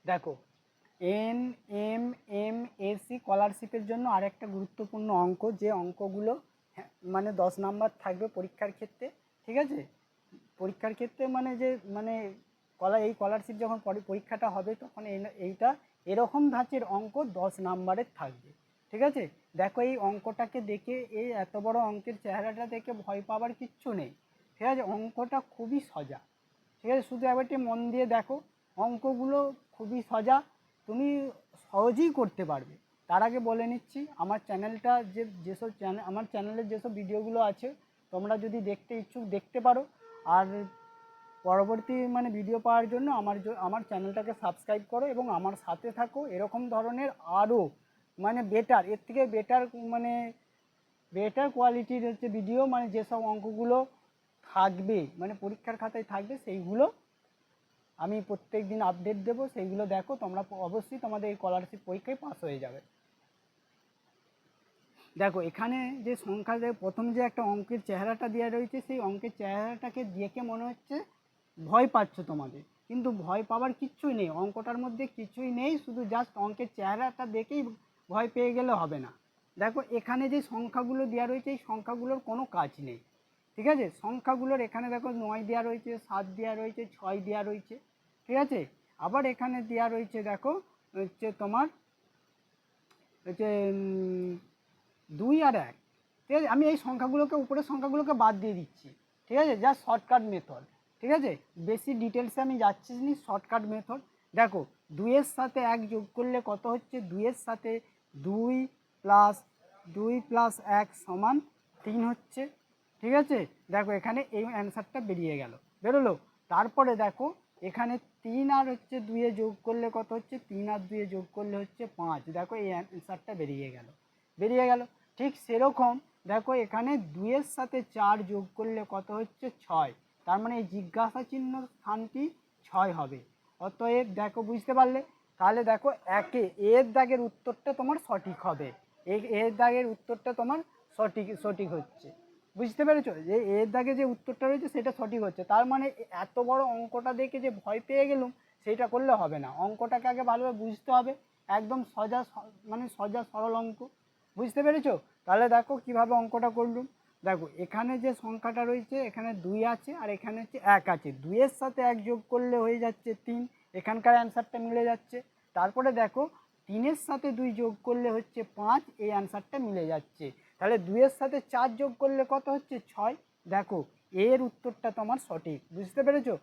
দেখো N M M AC স্কলারশিপের জন্য আরেকটা গুরুত্বপূর্ণ অঙ্ক, যে অঙ্কগুলো মানে 10 নাম্বার থাকবে পরীক্ষার ক্ষেত্রে, ঠিক আছে? পরীক্ষার ক্ষেত্রে মানে যে মানে এই স্কলারশিপ যখন পরীক্ষাটা হবে তখন এইটা এরকম ধাঁচের অঙ্ক 10 নাম্বারের থাকবে, ঠিক আছে? দেখো এই অঙ্কটাকে দেখে, এই এত বড় অঙ্কের চেহারাটা দেখে ভয় পাবার কিচ্ছু নেই, ঠিক আছে? অঙ্কটা খুবই সোজা, ঠিক আছে? শুধু একবারটি মন দিয়ে দেখো, অঙ্কগুলো খুবই সোজা, তুমি সহজেই করতে পারবে। তার আগে বলে নিচ্ছি, আমার চ্যানেলটা যেসব আমার চ্যানেলের যেসব ভিডিওগুলো আছে তোমরা যদি দেখতে ইচ্ছুক দেখতে পারো। আর পরবর্তী মানে ভিডিও পাওয়ার জন্য আমার চ্যানেলটাকে সাবস্ক্রাইব করো এবং আমার সাথে থাকো। এরকম ধরনের আরও মানে বেটার, এর থেকে বেটার মানে বেটার কোয়ালিটির হচ্ছে ভিডিও, মানে যেসব অঙ্কগুলো থাকবে মানে পরীক্ষার খাতায় থাকবে সেইগুলো আমি প্রত্যেক দিন আপডেট দেবো, সেইগুলো দেখো। তোমরা অবশ্যই তোমাদের এই স্কলারশিপ পরীক্ষায় পাস হয়ে যাবে। দেখো এখানে যে সংখ্যা প্রথম যে একটা অঙ্কের চেহারাটা দেওয়া রয়েছে, সেই অঙ্কের চেহারাটাকে দেখে মনে হচ্ছে ভয় পাচ্ছ তোমাদের, কিন্তু ভয় পাওয়ার কিচ্ছুই নেই, অঙ্কটার মধ্যে কিছুই নেই, শুধু জাস্ট অঙ্কের চেহারাটা দেখেই ভয় পেয়ে গেলে হবে না। দেখো এখানে যে সংখ্যাগুলো দেওয়া রয়েছে এই সংখ্যাগুলোর কোনো কাজ নেই, ঠিক আছে? সংখ্যাগুলোর এখানে দেখো 9 দেওয়া রয়েছে, 7 দেওয়া রয়েছে, 6 দেওয়া রয়েছে, ঠিক আছে? আবার এখানে দেওয়া রয়েছে দেখো হচ্ছে তোমার হচ্ছে 2 আর 1, ঠিক আছে? আমি এই সংখ্যাগুলোকে, উপরের সংখ্যাগুলোকে বাদ দিয়ে দিচ্ছি, ঠিক আছে? জাস্ট শর্টকাট মেথড, ঠিক আছে? বেশি ডিটেলসে আমি যাচ্ছি না, শর্টকাট মেথড। দেখো 2-এর সাথে 1 যোগ করলে কত হচ্ছে? 2-এর সাথে 2 প্লাস 2 প্লাস 1 সমান 3 হচ্ছে, ঠিক আছে? দেখো এখানে এই অ্যান্সারটা বেরোলো। তারপরে দেখো এখানে 3 আর হচ্ছে 2-এ যোগ করলে কত হচ্ছে? 3 আর 2-এ যোগ করলে হচ্ছে 5। দেখো এই অ্যান্সারটা বেরিয়ে গেল। ঠিক সেরকম দেখো এখানে 2-এর সাথে 4 যোগ করলে কত হচ্ছে? 6। তার মানে এই জিজ্ঞাসা চিহ্ন স্থানটি 6 হবে। অতএব দেখো বুঝতে পারলে? তাহলে দেখো একে এর দাগের উত্তরটা তোমার সঠিক হবে, এর দাগের উত্তরটা তোমার সঠিক হচ্ছে। বুঝতে পেরেছো যে এর দাগে যে উত্তরটা রয়েছে সেটা সঠিক হচ্ছে? তার মানে এত বড় অঙ্কটা দেখে যে ভয় পেয়ে গেলুম সেইটা করলে হবে না, অঙ্কটাকে আগে ভালোভাবে বুঝতে হবে। একদম সোজা সরল অঙ্ক, বুঝতে পেরেছো? তাহলে দেখো কিভাবে অঙ্কটা করলুম। দেখো এখানে যে সংখ্যাটা রয়েছে, এখানে 2 আছে আর এখানে হচ্ছে 1 আছে, 2-এর সাথে 1 যোগ করলে হয়ে যাচ্ছে 3, এখানকার অ্যান্সারটা মিলে যাচ্ছে। তারপরে দেখো 3-এর সাথে 2 যোগ করলে হচ্ছে 5, এই অ্যান্সারটা মিলে যাচ্ছে। তাহলে 2-এর সাথে 4 যোগ করলে কত হচ্ছে? 6। দেখো এর উত্তরটা তোমার সঠিক, বুঝতে পেরেছো?